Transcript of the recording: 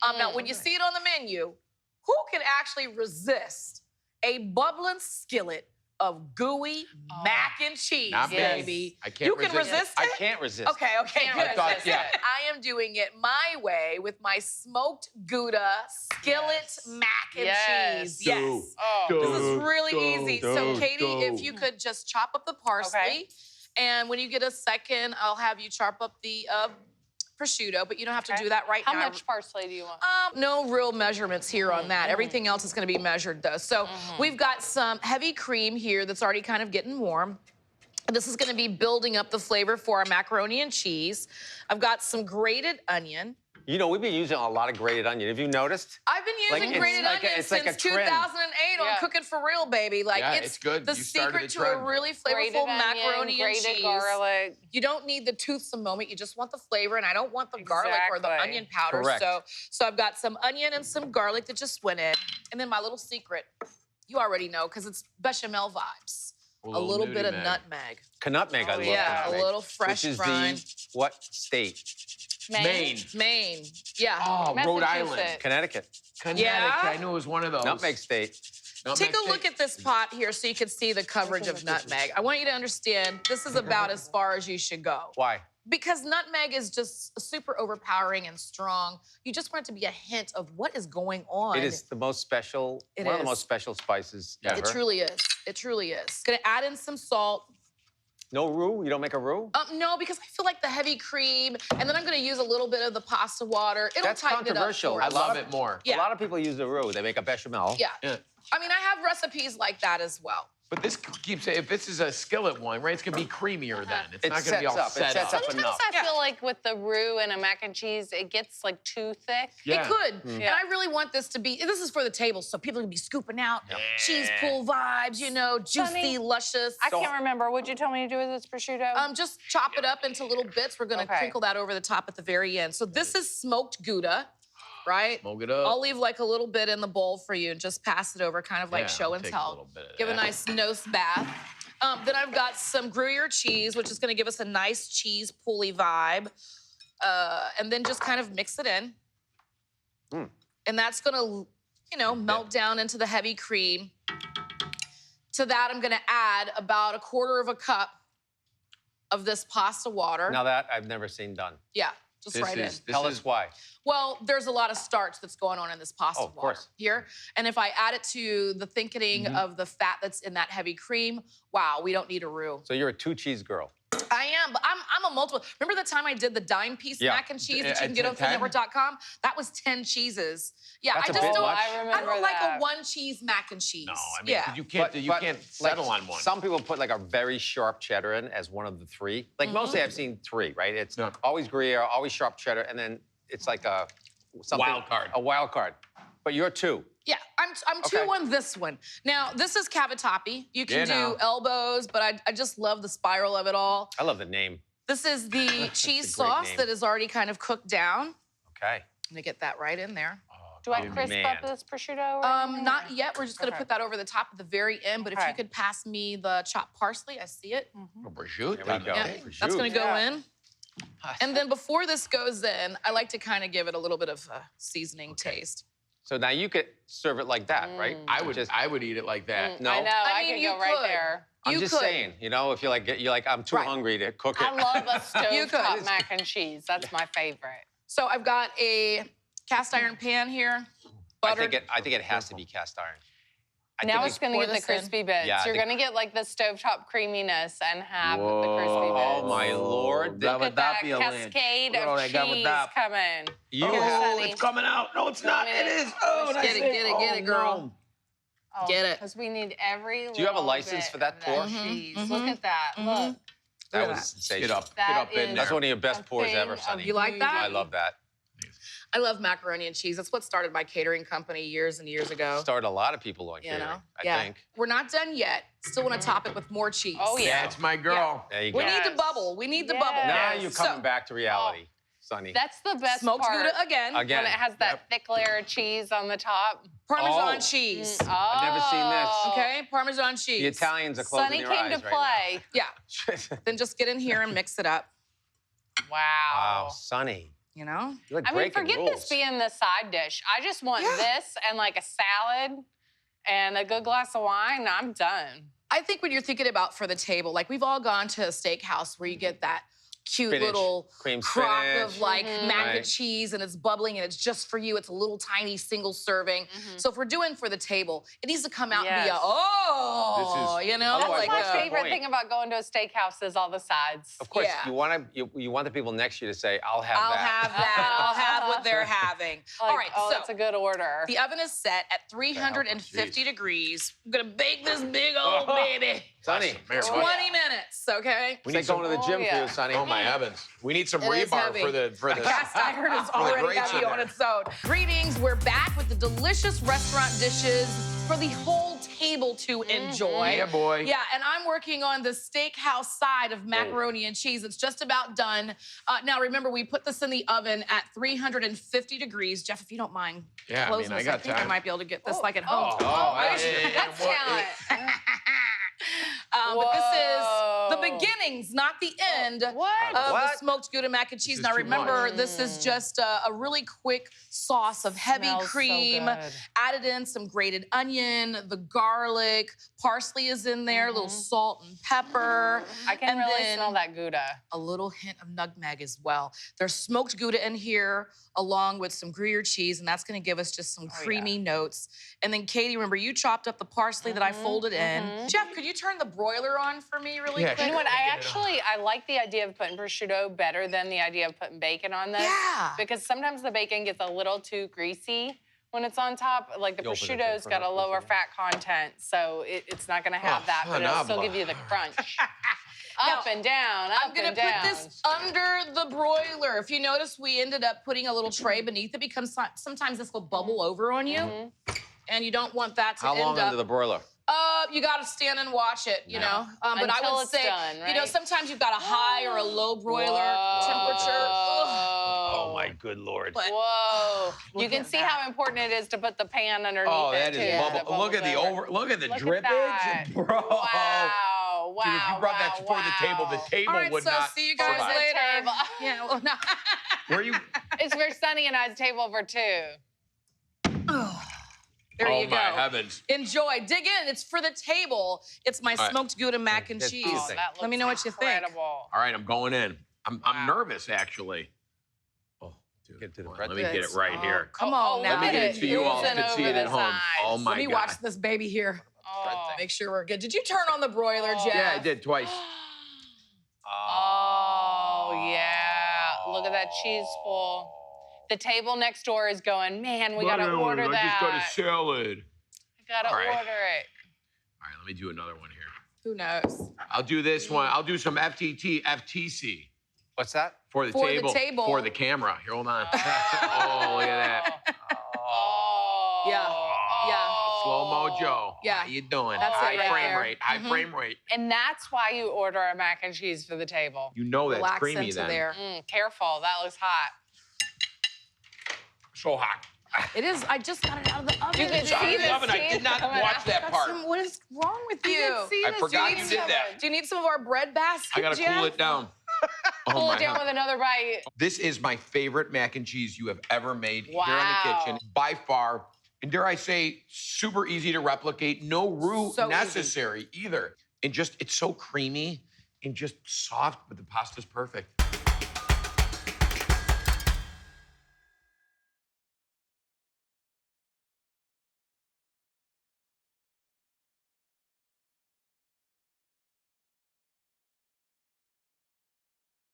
Now, when you see it on the menu, who can actually resist a bubbling skillet of gooey mac and cheese, Not me. baby? I can't You can resist resist it. it? I can't resist. Okay, good. I thought, yeah. I am doing it my way with my smoked Gouda Skillet mac and cheese. Yes. This is really easy. So, Katie, if you could just chop up the parsley, and when you get a second, I'll have you chop up the prosciutto, but you don't have to do that right now. How much parsley do you want? No real measurements here on that. Everything else is gonna be measured though. So we've got some heavy cream here that's already kind of getting warm. This is gonna be building up the flavor for our macaroni and cheese. I've got some grated onion. You know, we've been using a lot of grated onion. Have you noticed? I've been using grated onion it's since like a trend. 2008 on Cooking for Real, baby. Like, it's good. the You started secret a to a trend. really Grated flavorful onion, macaroni and grated cheese. garlic. You don't need the toothsome moment. You just want the flavor, and I don't want the garlic or the Exactly. onion powder. Correct. So I've got some onion and some garlic that just went in. And then my little secret, you already know, because it's bechamel vibes. A little bit of nutmeg. Nutmeg, I love Yeah, nutmeg. a little fresh Which is brine. the what state? Maine. Yeah. Oh, Rhode Island. Massachusetts. Connecticut. Connecticut. Yeah? I knew it was one of those. Nutmeg state. Take a look at this pot here so you can see the coverage of nutmeg. I want you to understand this is about as far as you should go. Why? Because nutmeg is just super overpowering and strong. You just want it to be a hint of what is going on. It is the most special, one of the most special spices ever. It truly is. It truly is. Gonna add in some salt. No roux? You don't make a roux? No, because I feel like the heavy cream, and then I'm gonna use a little bit of the pasta water. It'll That's tighten controversial. it up for I us. love it more. Yeah. A lot of people use the roux. They make a bechamel. Yeah. I mean, I have recipes like that as well. But this keeps, if this is a skillet one, right, it's gonna be creamier then. It's not gonna be all sets up. set It sets up Sometimes enough. I feel like with the roux and a mac and cheese, it gets like too thick. Yeah. It could. And I really want this to be, this is for the table, so people can be scooping out cheese pool vibes, you know, juicy, Sunny, luscious. I can't remember. What'd you tell me to do with this prosciutto? Just chop it up into little bits. We're gonna crinkle that over the top at the very end. So this is smoked Gouda, right? Smoke it up. I'll leave like a little bit in the bowl for you and just pass it over, kind of like show I'll and take tell. a little bit of Give a that. nice nose bath. Then I've got some Gruyère cheese, which is gonna give us a nice cheese pooly vibe. And then just kind of mix it in. And that's gonna, you know, melt down into the heavy cream. To that, I'm gonna add about 1/4 cup of this pasta water. Now that I've never seen done. Yeah, just right in. Tell us why. Well, there's a lot of starch that's going on in this pasta of water course. here. And if I add it to the thickening of the fat that's in that heavy cream, wow, we don't need a roux. So you're a 2-cheese girl. I am, but I'm a multiple. Remember the time I did the dime piece mac and cheese that you can get on foodnetwork.com? That was 10 cheeses. Yeah, That's I a just bit don't. much. I don't like a 1-cheese mac and cheese. No, I mean, 'cause you can't, you can't settle on one. Some people put like a very sharp cheddar in as one of the 3. Like mostly I've seen 3, right? It's always Gruyere, always sharp cheddar, and then it's like a Wild card. A wild card. But you're 2. Yeah, I'm 2 on this one. Now, this is cavatappi. You can do elbows, but I just love the spiral of it all. I love the name. This is the cheese a great sauce name. that is already kind of cooked down. Okay. I'm gonna get that right in there. Do I crisp up this prosciutto? Not yet. We're just gonna put that over the top at the very end. But if you could pass me the chopped parsley, I see it. Prosciutto. There we go. Yeah, that's gonna go in. And then before this goes in, I like to kind of give it a little bit of a seasoning taste. So now you could serve it like that, right? I would eat it like that. No. I know. I mean, could you go right could. there. I'm just saying, you know, if you're like, I'm too hungry to cook it. I love a You could. stovetop mac and cheese. That's my favorite. So I've got a cast iron pan here. Buttered. I think it has to be cast iron. Now it's going to pour get the this in. crispy bits. Yeah, I You're think- going to get like the stovetop creaminess and have the crispy bits. Oh my Lord! Look at that cascade of cheese coming. You Here, have. Sonny. It's coming out. No, it's not. It is. Oh, Get it, get it, girl. Get it. Because we need every Do you have a little license bit for that of pour? cheese. Look at that. Look. That Look at was that. sensational. Get up in is- there. That's one of your best A pours thing ever, of Sonny. You like that? I love that. I love macaroni and cheese. That's what started my catering company years and years ago. Started a lot of people on You catering, know? I think. We're not done yet. Still want to top it with more cheese. Oh, yeah. That's my girl. There you go. We need the bubble. We need the bubble. Now Yes. you're coming So- back to reality, Sonny. That's the best Smoked part. Gouda again. Again. When it has that thick layer of cheese on the top. Parmesan Oh. cheese. I've never seen this. Okay, Parmesan cheese. The Italians are closing Sonny their came eyes to right play. Yeah. now. Then just get in here and mix it up. Wow. Wow, Sonny. You know? You're like I mean, breaking forget rules. this being the side dish. I just want this and like a salad and a good glass of wine. I'm done. I think when you're thinking about for the table, like we've all gone to a steakhouse where you get that cute Spinach, little cream crock spinach. of like mac and Right. cheese and it's bubbling and it's just for you. It's a little tiny single serving. So if we're doing for the table, it needs to come out and be a, Yes. oh, you know? Otherwise, like My what's the favorite point? thing about going to a steakhouse is all the sides. Of course, Yeah. you want the people next to you to say, "I'll have I'll that." have that. I'll have what they're having. Like, All right, oh, so that's a good order. the oven is set at 350 Jeez. degrees. I'm gonna bake this big old baby. Sonny, Mary, 20 what? minutes, okay? we need going to the gym for you, Sonny. Oh my heavens. We need some It is rebar heavy. for the Cast iron is for the already grates heavy in on there. its own. Greetings, we're back with the delicious restaurant dishes for the whole table to enjoy. Yeah, boy. Yeah, and I'm working on the steakhouse side of macaroni and cheese. It's just about done. Now, remember, we put this in the oven at 350 degrees. Jeff, if you don't mind Yeah, I closing mean, I this, got think I time. might be able to get this like at home. That's talent. But this is the Whoa. beginnings, not the end What? of the What? smoked Gouda mac and cheese. is Now too remember, much. this is just a really quick sauce of heavy Smells so cream. good. Added in some grated onion, the garlic, parsley is in there, a little salt and pepper. I can and really then smell that Gouda. a little hint of nutmeg as well. There's smoked Gouda in here, along with some Gruyere cheese, and that's gonna give us just some creamy notes. And then Katie, remember, you chopped up the parsley that I folded in. Jeff, could you turn the broiler on for me really Yeah, quick? You know what? I like the idea of putting prosciutto better than the idea of putting bacon on this. Yeah. Because sometimes the bacon gets a little too greasy when it's on top. Like the You open it prosciutto's for got a that lower prosciutto. fat content, so it's not gonna have that, but it'll still give you the crunch. Up and down, I'm up gonna and down. put this under the broiler. If you notice, we ended up putting a little tray beneath it because sometimes this will bubble over on you, and you don't want that to How end long up. under the broiler? You gotta stand and watch it, you know. But I Until would it's say, done, you know, right? sometimes you've got a high or a low broiler temperature. Ugh. Oh my good lord. But Whoa. You Look can at see that. how important it is to put the pan underneath Oh, it, that too. is so bubble- it Look at the bubbles look at the Look at drippage, that. bro. Wow, wow, Dude, if you brought that wow, for the table all right, would so not see you guys survive. later. Table. Yeah, well, no. Where you? It's for Sunny and I's table for two. There oh you my go. heavens. Enjoy. Dig in. It's for the table. It's my right. smoked Gouda mac and That's cheese. beautiful. that Let me looks know what you think. incredible. All right, I'm going in. I'm nervous actually. Oh, dude. Get to the Hold on, bread. let me get it right here. Come Oh, on oh, now. Let me look get at it so you all oozing can see over it at the home. sides. Oh my Let me God. watch this baby here. Oh. Make sure we're good. Did you turn on the broiler, Jeff? Yeah, I did twice. Oh, yeah. Look at that cheese spool. The table next door is going, man, we gotta order that. I just got a salad. I gotta All right. order it. All right, let me do another one here. Who knows? I'll do this one. I'll do some FTC What's that? for the For the table. table. For the camera. Here, hold on. Oh, look at that. Oh. Yeah. Slow-mo Joe. Yeah. How you doing? That's it High right frame there. rate. High frame rate. And that's why you order a mac and cheese for the table. You know that's Relax creamy into then. there. Careful, that looks hot. So hot. It is. I just got it out of the oven. You can It's out see of the the oven. I did cheese not coming watch out. that part. What is wrong with you? I forgot you did that. Do you need some of our bread basket, I gotta Jeff? cool it down. Oh Pull my it down God. with another bite. This is my favorite mac and cheese you have ever made here in Wow. the kitchen, by far. And dare I say, super easy to replicate. No roux So easy. necessary either. And just, it's so creamy and just soft, but the pasta's perfect.